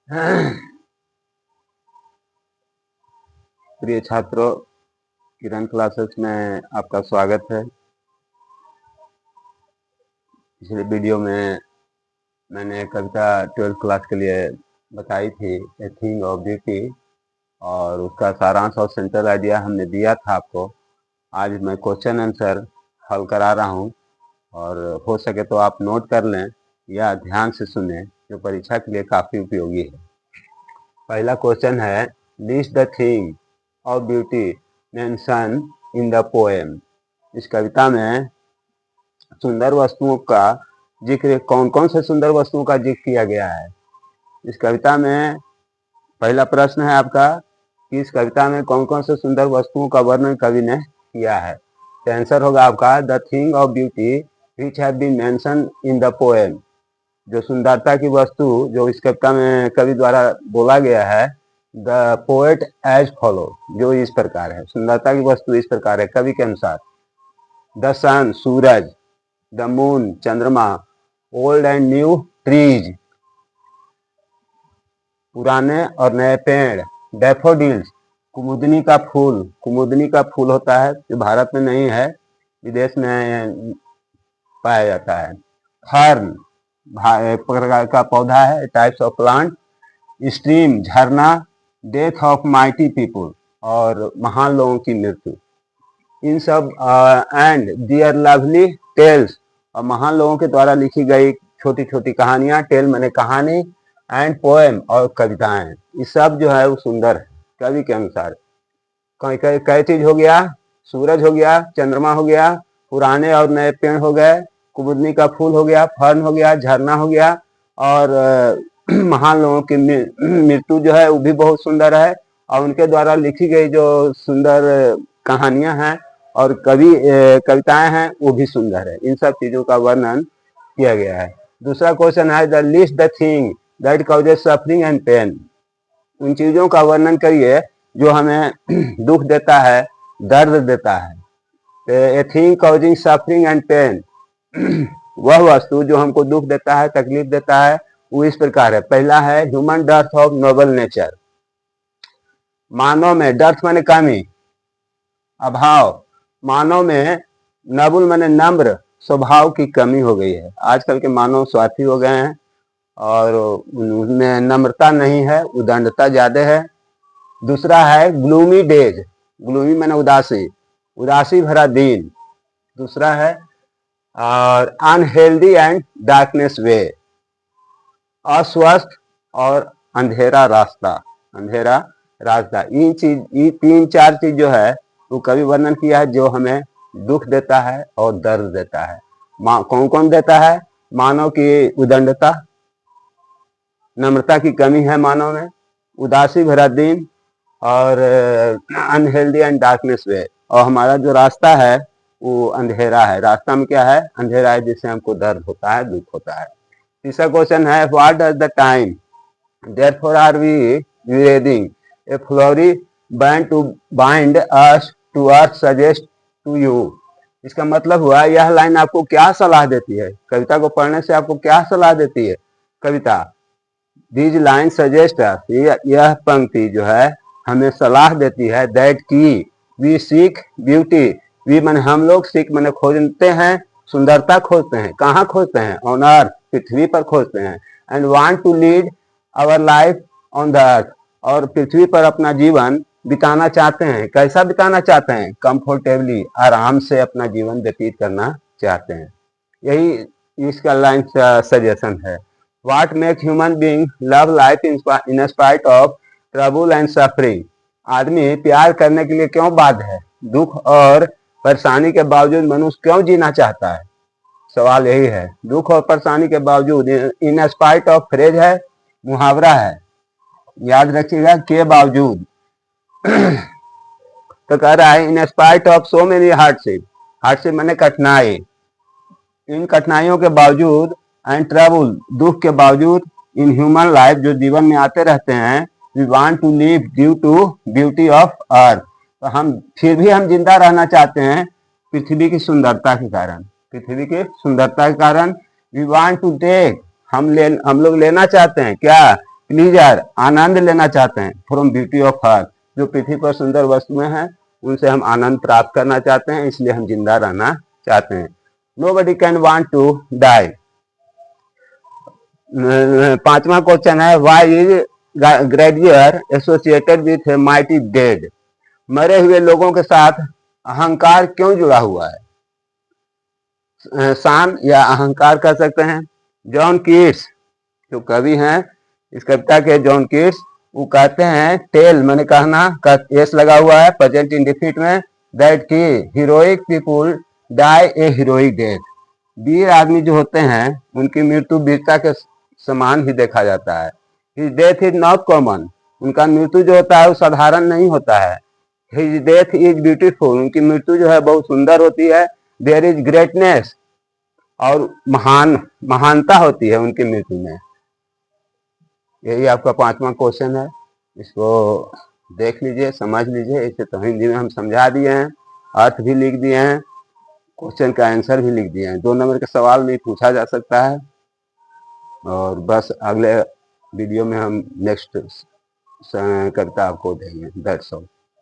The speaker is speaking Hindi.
प्रिय छात्रों, किरण क्लासेस में आपका स्वागत है। पिछले वीडियो में मैंने कविता 12th क्लास के लिए बताई थी, ए थिंग ऑफ ब्यूटी, और उसका सारांश और सेंट्रल आइडिया हमने दिया था आपको। आज मैं क्वेश्चन आंसर हल करा रहा हूं, और हो सके तो आप नोट कर लें या ध्यान से सुने, जो परीक्षा के लिए काफ़ी उपयोगी है। पहला क्वेश्चन है, list the thing of beauty mention in the poem. इस कविता में सुंदर वस्तुओं का जिक्र, कौन कौन से सुंदर वस्तुओं का जिक्र किया गया है। इस कविता में पहला प्रश्न है आपका कि इस कविता में कौन कौन से सुंदर वस्तुओं का वर्णन कवि ने किया है। तो आंसर होगा आपका the thing of beauty which have been mention in the poem. जो सुंदरता की वस्तु जो इस कविता में कवि द्वारा बोला गया है, द पोएट एज फॉलो, जो इस प्रकार है। सुंदरता की वस्तु इस प्रकार है कवि के अनुसार। द सन, सूरज, द मून, चंद्रमा, ओल्ड एंड न्यू ट्रीज, पुराने और नए पेड़, डैफोडिल्स, कुमुदनी का फूल। कुमुदनी का फूल होता है जो भारत में नहीं है, विदेश में पाया जाता है। फर्न, एक प्रकार का पौधा है, टाइप्स ऑफ प्लांट। स्ट्रीम, झरना। डेथ ऑफ माइटी पीपुल, और महान लोगों की मृत्यु। इन सब एंड दियर लवली टेल्स, और महान लोगों के द्वारा लिखी गई छोटी छोटी कहानियां। टेल माने कहानी, एंड पोएम और कविताएं। ये सब जो है वो सुंदर है कवि के अनुसार। कई चीज हो गया, सूरज हो गया, चंद्रमा हो गया, पुराने और नए पेड़ हो गए, कुमुदनी का फूल हो गया, फर्न हो गया, झरना हो गया, और महान लोगों की मृत्यु जो है वो भी बहुत सुंदर है, और उनके द्वारा लिखी गई जो सुंदर कहानियां हैं और कविताएं हैं वो भी सुंदर है। इन सब चीजों का वर्णन किया गया है। दूसरा क्वेश्चन है, the list the thing that causes suffering and pain. उन चीजों का वर्णन करिए जो हमें दुख देता है, दर्द देता है। A thing causing suffering and pain, वह वस्तु जो हमको दुख देता है, तकलीफ देता है, वो इस प्रकार है। पहला है human dearth of noble nature. मानव में, डर्थ माने कमी, अभाव। मानव में नबुल माने नम्र स्वभाव की कमी हो गई है। आजकल के मानव स्वार्थी हो गए हैं और उनमें नम्रता नहीं है, उदंडता ज्यादा है। दूसरा है ग्लूमी डेज। ग्लूमी माने उदासी, उदासी भरा दिन। दूसरा है और अनहेल्दी एंड डार्कनेस वे, अस्वस्थ और अंधेरा रास्ता। अंधेरा रास्ता, ये तीन चार चीज जो है वो कवि वर्णन किया है जो हमें दुख देता है और दर्द देता है। कौन कौन देता है? मानव की उदंडता, नम्रता की कमी है मानव में, उदासी भरा दिन, और अनहेल्दी एंड डार्कनेस वे, और हमारा जो रास्ता है वो अंधेरा है। रास्ता में क्या है? अंधेरा है, जिससे हमको दर्द होता है, दुख होता है। तीसरा क्वेश्चन है, what does the time therefore are we reading a flowery band to bind us to earth suggest to you। इसका मतलब हुआ, यह लाइन आपको क्या सलाह देती है? कविता को पढ़ने से आपको क्या सलाह देती है कविता? These lines suggest us, यह पंक्ति जो है हमें सलाह देती है, दैट की वी सीक ब्यूटी। वी माने हम लोग, सीक माने खोजते हैं, सुंदरता खोजते हैं। कहाँ खोजते हैं? ऑन अर्थ, पृथ्वी पर खोजते हैं। And want to lead our life on the earth, और पृथ्वी पर अपना जीवन बिताना चाहते हैं। कैसा बिताना चाहते हैं? कंफर्टेबली, आराम से अपना जीवन व्यतीत करना चाहते हैं। यही इसका लाइन सजेशन है। What make human being love life in spite of trouble and suffering? आदमी प्यार करने के लिए क्यों बाध्य है? दुख और परेशानी के बावजूद मनुष्य क्यों जीना चाहता है? सवाल यही है। दुख और परेशानी के बावजूद, इन स्पाइट ऑफ फ्रेज है, मुहावरा है, याद रखिएगा, के बावजूद। तो कह रहा है, in spite of so many hardship. Hardship माने कठिनाई। इन कठिनाइयों के बावजूद, एंड ट्रबल, दुख के बावजूद, इन ह्यूमन लाइफ, जो जीवन में आते रहते हैं, we want to live due to beauty of earth. तो हम फिर भी हम जिंदा रहना चाहते हैं पृथ्वी की सुंदरता के कारण। पृथ्वी की सुंदरता के कारण वी वांट टू टेक, हम लोग लेना चाहते हैं क्या? प्लीजर आनंद लेना चाहते हैं, फ्रॉम ब्यूटी ऑफ अर्थ जो पृथ्वी पर सुंदर वस्तुएं हैं उनसे हम आनंद प्राप्त करना चाहते हैं, इसलिए हम जिंदा रहना चाहते हैं। Nobody can want to die. पांचवा क्वेश्चन है why is grandeur associated with mighty dead. मरे हुए लोगों के साथ अहंकार क्यों जुड़ा हुआ है? शान या अहंकार कह सकते हैं। जॉन कीट्स जो कवि हैं, इस कविता के जॉन कीट्स, वो कहते हैं टेल मैंने कहना का एस लगा हुआ है प्रेजेंट इंडिफिनिट में, दैट की हीरोइक पीपुल डाई ए हीरोइक डेथ। वीर आदमी जो होते हैं उनकी मृत्यु वीरता के समान ही देखा जाता है। His death is not common, उनका मृत्यु जो होता है वो साधारण नहीं होता है। हिज डेथ इज ब्यूटीफुल, उनकी मृत्यु जो है बहुत सुंदर होती है। देयर इज ग्रेटनेस, और महानता होती है उनकी मृत्यु में। यही आपका पांचवा क्वेश्चन है, इसको देख लीजिए, समझ लीजिए। इसे तो हिंदी में हम समझा दिए हैं, अर्थ भी लिख दिए हैं, क्वेश्चन का आंसर भी लिख दिए हैं। 2 नंबर के सवाल में पूछा जा सकता है। और बस अगले वीडियो में हम नेक्स्ट कविता आपको देंगे। That's all.